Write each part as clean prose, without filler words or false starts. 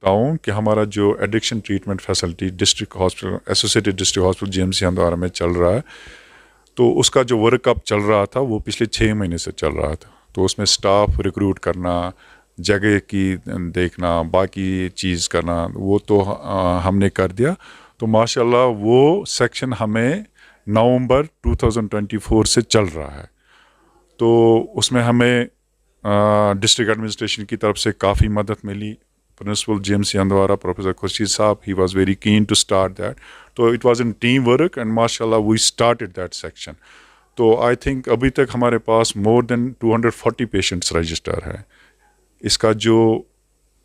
ہوں کہ ہمارا جو addiction treatment facility district hospital associated district hospital GMC Handwara میں چل رہا ہے، تو اس کا جو ورک اب چل رہا تھا وہ پچھلے 6 مہینے سے چل رہا تھا. تو اس میں اسٹاف ریکروٹ کرنا، جگہ کی دیکھنا، باقی چیز کرنا، وہ تو ہم نے کر دیا. تو ماشاء اللہ وہ سیکشن ہمیں نومبر 2024 سے چل رہا ہے. تو اس میں ہمیں ڈسٹرکٹ ایڈمنسٹریشن کی طرف سے کافی مدد ملی. Principal GMC Handwara professor Khursheed صاحب، he was very keen to start that. تو it was in team work and ماشاء اللہ وی اسٹارٹڈ دیٹ سیکشن. تو آئی تھنک ابھی تک ہمارے پاس مور دین 240 پیشنٹس رجسٹر ہے. اس کا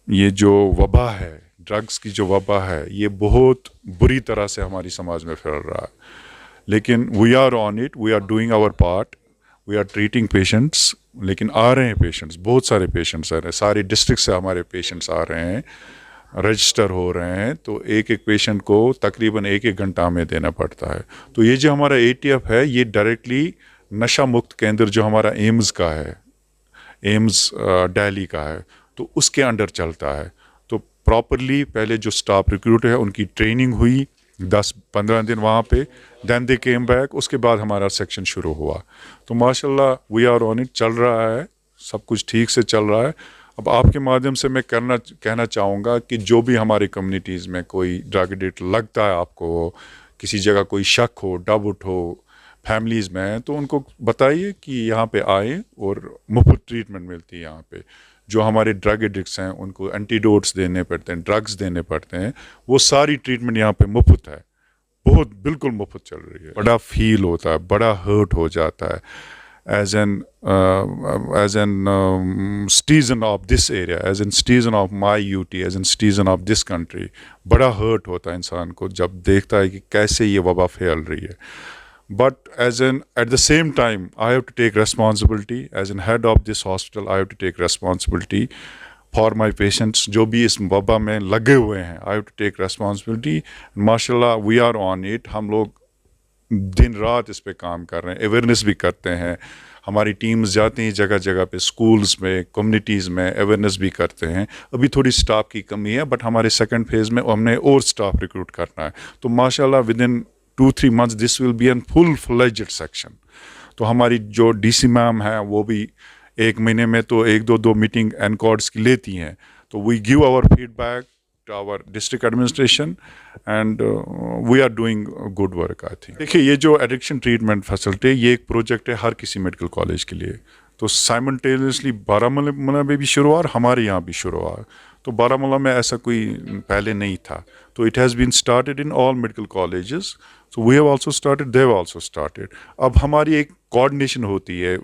یہ جو وبا ہے، ڈرگس کی جو وبا ہے، یہ بہت بری طرح سے ہماری سماج میں پھیل رہا ہے. لیکن we are on it, we are doing our part, we are treating patients. لیکن آ رہے ہیں پیشنٹس، بہت سارے پیشنٹس آ رہے ہیں، سارے ڈسٹرکٹ سے ہمارے پیشنٹس آ رہے ہیں، رجسٹر ہو رہے ہیں. تو ایک پیشنٹ کو تقریباً 1 گھنٹہ ہمیں دینا پڑتا ہے. تو یہ جو ہمارا ATF ہے، یہ ڈائریکٹلی نشہ مکت کیندر جو ہمارا ایمز کا ہے، ایمز دہلی کا ہے، تو اس کے انڈر چلتا ہے. تو پراپرلی پہلے جو اسٹاف ریکروٹ ہے ان کی ٹریننگ ہوئی 10-15 دن وہاں پہ، دین دے کیم بیک. اس کے بعد ہمارا سیکشن شروع ہوا. تو ماشاء اللہ وی آر آن اٹ، چل رہا ہے، سب کچھ ٹھیک سے چل رہا ہے. اب آپ کے مادھیم سے میں کہنا چاہوں گا کہ جو بھی ہماری کمیونٹیز میں کوئی ڈرگ ایڈکٹ لگتا ہے، آپ کو کسی جگہ کوئی شک ہو، ڈاؤٹ ہو فیملیز میں، تو ان کو بتائیے کہ یہاں پہ آئیں اور مفت ٹریٹمنٹ ملتی ہے یہاں پہ. جو ہمارے ڈرگ ایڈکٹس ہیں ان کو اینٹی دینے پڑتے ہیں، ڈرگس دینے پڑتے ہیں، وہ ساری ٹریٹمنٹ یہاں پہ مفت ہے، بہت بالکل مفت چل رہی ہے. بڑا فیل ہوتا ہے، بڑا ہرٹ ہو جاتا ہے as an citizen of this area, as an citizen of my UT، as an citizen of this country. بڑا ہرٹ ہوتا ہے انسان کو جب دیکھتا ہے کہ کیسے یہ وبا پھیل رہی ہے. But at the same time, I have to take responsibility. As an head of this hospital, I have to take responsibility for my patients. جو بھی اس وبا میں لگے ہوئے ہیں، I have to take responsibility. MashaAllah, we are on it. ہم لوگ دن رات اس پہ کام کر رہے ہیں، اویئرنیس بھی کرتے ہیں. ہماری ٹیمز جاتی ہیں جگہ جگہ پہ، اسکولز میں، کمیونٹیز میں اویئرنیس بھی کرتے ہیں. ابھی تھوڑی اسٹاف کی کمی ہے، بٹ ہمارے سیکنڈ فیز میں ہم نے اور اسٹاف ریکروٹ کرنا ہے. تو ماشاءاللہ with in 2-3 months this will be a full-fledged section. تو ہماری جو DC میم ہیں وہ بھی 1 مہینے میں تو 1-2 میٹنگ NCODS کی لیتی ہیں. تو we give our feedback to our district administration and we are doing good work I think. دیکھیے یہ جو ایڈکشن ٹریٹمنٹ فیسلٹی، یہ ایک پروجیکٹ ہے ہر کسی میڈیکل کالج کے لیے. تو سائملٹینیسلی بارہمولہ میں بھی شروع ہوا اور ہمارے یہاں بھی شروع ہوا. تو بارہمولہ میں ایسا کوئی پہلے نہیں تھا. تو it has been started in all medical colleges. So we have also started, they have also started. اب ہماری ایک کوآرڈینیشن ہوتی ہے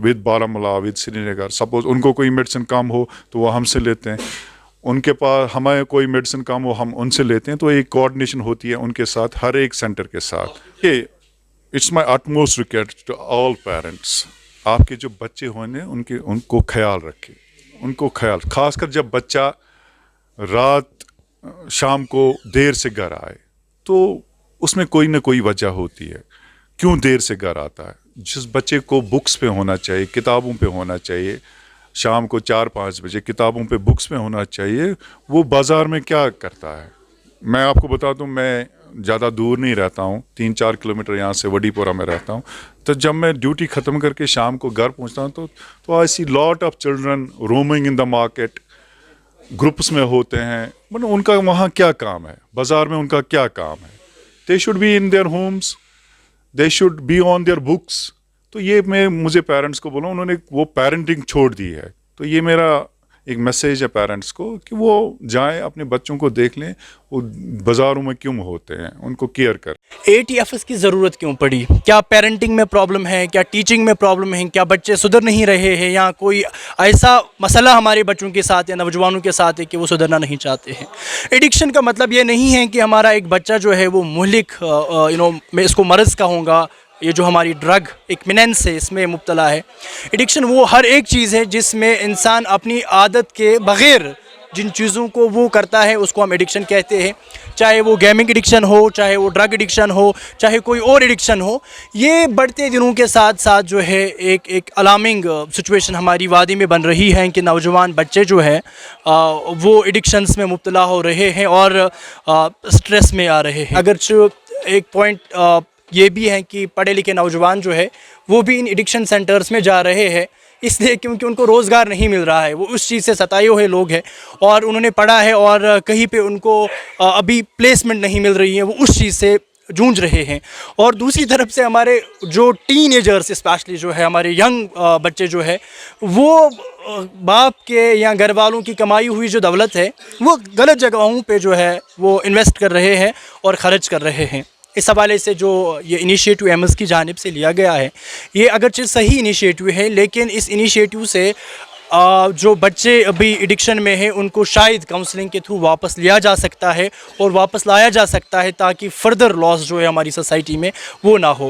with Baramulla, with Srinagar. Suppose ان کو کوئی میڈیسن کم ہو تو وہ ہم سے لیتے ہیں، ان کے پاس ہمیں کوئی میڈیسن کم ہو ہم ان سے لیتے ہیں. تو ایک کوآرڈینیشن ہوتی ہے ان کے ساتھ، ہر ایک سینٹر کے ساتھ. یہ it's my utmost request to all parents، آپ کے جو بچے ہونے ان کو خیال رکھیں، ان کو خاص کر جب بچہ رات شام کو دیر سے گھر آئے تو اس میں کوئی نہ کوئی وجہ ہوتی ہے کیوں دیر سے گھر آتا ہے. جس بچے کو بکس پہ ہونا چاہیے، کتابوں پہ ہونا چاہیے، شام کو 4-5 بجے کتابوں پہ بکس پہ ہونا چاہیے، وہ بازار میں کیا کرتا ہے. میں آپ کو بتا دوں، میں زیادہ دور نہیں رہتا ہوں، 3-4 کلومیٹر یہاں سے وڈی پورہ میں رہتا ہوں. تو جب میں ڈیوٹی ختم کر کے شام کو گھر پہنچتا ہوں تو I see lot of children roaming in the market, groups میں ہوتے ہیں. مطلب ان کا وہاں کیا کام ہے، بازار میں ان کا کیا کام ہے. They should be in their homes, they should be on their books. تو یہ مجھے پیرنٹس کو بولا، انہوں نے وہ پیرنٹنگ چھوڑ دی ہے. تو یہ میرا ایک میسیج ہے پیرنٹس کو کہ وہ جائیں اپنے بچوں کو دیکھ لیں، وہ بازاروں میں کیوں ہوتے ہیں، ان کو کیئر کریں. ATFS کی ضرورت کیوں پڑی؟ کیا پیرنٹنگ میں پرابلم ہے، کیا ٹیچنگ میں پرابلم ہے، کیا بچے سدھر نہیں رہے ہیں، یا کوئی ایسا مسئلہ ہمارے بچوں کے ساتھ یا نوجوانوں کے ساتھ ہے کہ وہ سدھرنا نہیں چاہتے ہیں؟ ایڈکشن کا مطلب یہ نہیں ہے کہ ہمارا ایک بچہ جو ہے وہ مہلک میں اس کو مرض کہوں گا، یہ جو ہماری ڈرگ ایکمیننس ہے اس میں مبتلا ہے. ایڈکشن وہ ہر ایک چیز ہے جس میں انسان اپنی عادت کے بغیر جن چیزوں کو وہ کرتا ہے اس کو ہم ایڈکشن کہتے ہیں، چاہے وہ گیمنگ ایڈکشن ہو، چاہے وہ ڈرگ ایڈکشن ہو، چاہے کوئی اور ایڈکشن ہو. یہ بڑھتے دنوں کے ساتھ ساتھ جو ہے ایک الارمنگ سچویشن ہماری وادی میں بن رہی ہے کہ نوجوان بچے جو ہے وہ ایڈکشنز میں مبتلا ہو رہے ہیں اور سٹریس میں آ رہے ہیں. اگرچہ ایک پوائنٹ یہ بھی ہے کہ پڑھے لکھے نوجوان جو ہے وہ بھی ان ایڈکشن سینٹرز میں جا رہے ہیں، اس لیے کیونکہ ان کو روزگار نہیں مل رہا ہے. وہ اس چیز سے ستائے ہوئے لوگ ہیں اور انہوں نے پڑھا ہے اور کہیں پہ ان کو ابھی پلیسمنٹ نہیں مل رہی ہے، وہ اس چیز سے جونج رہے ہیں. اور دوسری طرف سے ہمارے جو ٹین ایجرس اسپیشلی جو ہے ہمارے ینگ بچے جو ہے وہ باپ کے یا گھر والوں کی کمائی ہوئی جو دولت ہے وہ غلط جگہوں پہ جو ہے وہ انویسٹ کر رہے ہیں اور خرچ کر رہے ہیں. اس حوالے سے جو یہ انیشیٹو ایمز کی جانب سے لیا گیا ہے یہ اگرچہ صحیح انیشیٹو ہے، لیکن اس انیشیٹو سے جو بچے ابھی ایڈکشن میں ہیں ان کو شاید کاؤنسلنگ کے تھرو واپس لیا جا سکتا ہے اور واپس لایا جا سکتا ہے تاکہ فردر لاس جو ہے ہماری سوسائٹی میں وہ نہ ہو.